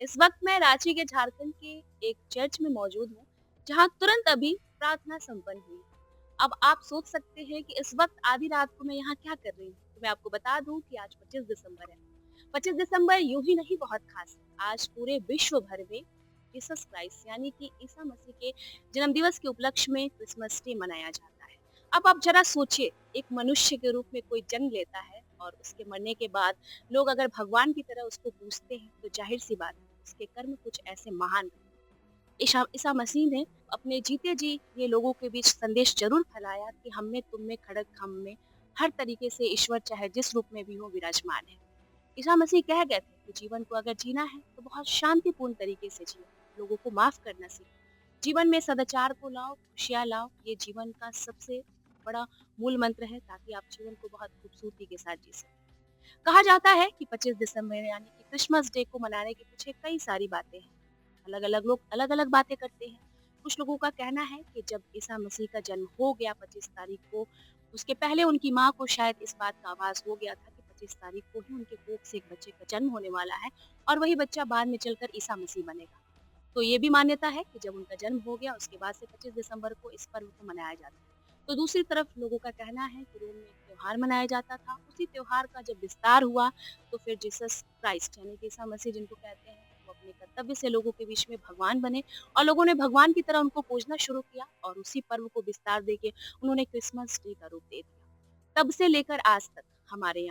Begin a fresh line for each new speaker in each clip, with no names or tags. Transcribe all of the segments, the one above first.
इस वक्त मैं रांची के झारखंड के एक चर्च में मौजूद हूँ, जहाँ तुरंत अभी प्रार्थना संपन्न हुई। अब आप सोच सकते हैं कि इस वक्त आधी रात को मैं यहाँ क्या कर रही हूँ। तो मैं आपको बता दूं कि आज 25 दिसंबर है। 25 दिसंबर यूं ही नहीं बहुत खास है। आज पूरे विश्व भर में जीसस क्राइस्ट यानी कि ईसा मसीह के जन्म दिवस के उपलक्ष्य में क्रिसमस डे मनाया जाता है। अब आप जरा सोचिए, एक मनुष्य के रूप में कोई जन्म लेता है और उसके मरने के बाद लोग अगर भगवान की तरह उसको पूजते हैं तो जाहिर सी बात है उसके कर्म कुछ ऐसे महान। ईसा ईसा मसीह ने अपने जीते जी ये लोगों के बीच संदेश जरूर फैलाया कि हम में तुम में खड़क हम में हर तरीके से ईश्वर चाहे जिस रूप में भी हो विराजमान है। ईसा मसीह कह गए थे कि जीवन को अगर जीना है तो बहुत शांतिपूर्ण तरीके से जियो, लोगों को माफ करना सीखो, जीवन में सदाचार को लाओ, खुशियाँ लाओ। ये जीवन का सबसे बड़ा मूल मंत्र है ताकि आप जीवन को बहुत खूबसूरती के साथ जी सकें। कहा जाता है कि 25 दिसंबर यानी कि क्रिसमस डे को मनाने के पीछे कई सारी बातें हैं। अलग-अलग लोग अलग-अलग बातें करते हैं। कुछ लोगों का कहना है कि जब ईसा मसीह का जन्म हो गया 25 तारीख को, उसके पहले उनकी माँ को शायद इस बात का आभास हो गया था कि 25 तारीख को ही उनके कोख से एक बच्चे का जन्म होने वाला है और वही बच्चा बाद में चलकर ईसा मसीह बनेगा। तो ये भी मान्यता है कि जब उनका जन्म हो गया उसके बाद से 25 दिसंबर को इस पर्व को मनाया जाता है। तो दूसरी तरफ लोगों का कहना है कि रोम में एक त्योहार मनाया जाता था। उसी त्योहार का जब विस्तार हुआ तो फिर जीसस क्राइस्ट यानी कि ईसा मसीह जिनको कहते हैं, वो अपने कर्तव्य से लोगों के बीच में भगवान बने और लोगों ने भगवान की तरह उनको पूजना शुरू किया और उसी पर्व को विस्तार देके उन्होंने क्रिसमस डे का रूप दे दिया। तब से लेकर आज तक हमारे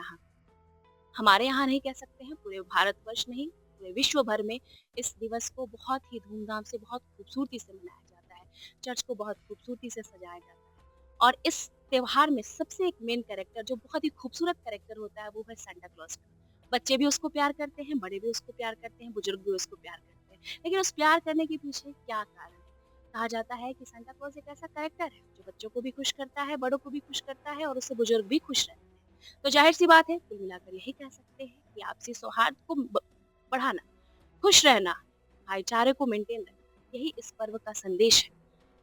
यहाँ नहीं कह सकते हैं, पूरे भारतवर्ष नहीं, पूरे विश्व भर में इस दिवस को बहुत ही धूमधाम से, बहुत खूबसूरती से मनाया जाता है। चर्च को बहुत खूबसूरती से सजाया जाता है और इस त्योहार में सबसे एक मेन कैरेक्टर जो बहुत ही खूबसूरत कैरेक्टर होता है वो है सांता क्लॉज का। बच्चे भी उसको प्यार करते हैं, बड़े भी उसको प्यार करते हैं, बुजुर्ग भी उसको प्यार करते हैं। लेकिन उस प्यार करने के पीछे क्या कारण है? कहा जाता है कि सांता क्लॉज एक ऐसा कैरेक्टर है जो बच्चों को भी खुश करता है, बड़ों को भी खुश करता है और उससे बुजुर्ग भी खुश रहते हैं। तो ज़ाहिर-सी बात है, कुल मिलाकर यही कह सकते हैं कि आपसी सौहार्द को बढ़ाना, खुश रहना, भाईचारे को मेंटेन रखना, यही इस पर्व का संदेश है।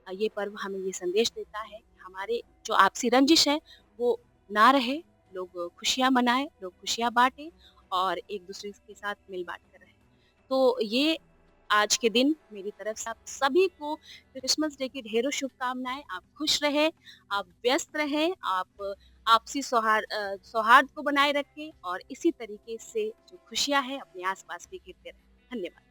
ये पर्व हमें ये संदेश देता है कि हमारे जो आपसी रंजिश है, वो ना रहे, लोग खुशियाँ मनाएँ, लोग खुशियाँ बाँटें और एक-दूसरे के साथ मिल-बाँट कर रहें। तो ये आज के दिन मेरी तरफ से आप सभी को क्रिसमस डे की ढेरों शुभकामनाएँ। आप खुश रहें, आप व्यस्त रहें, आप आपसी सौहार्द को बनाए रखें और इसी तरीके से जो खुशियाँ हैं अपने आस-पास बिखेरते रहें। धन्यवाद।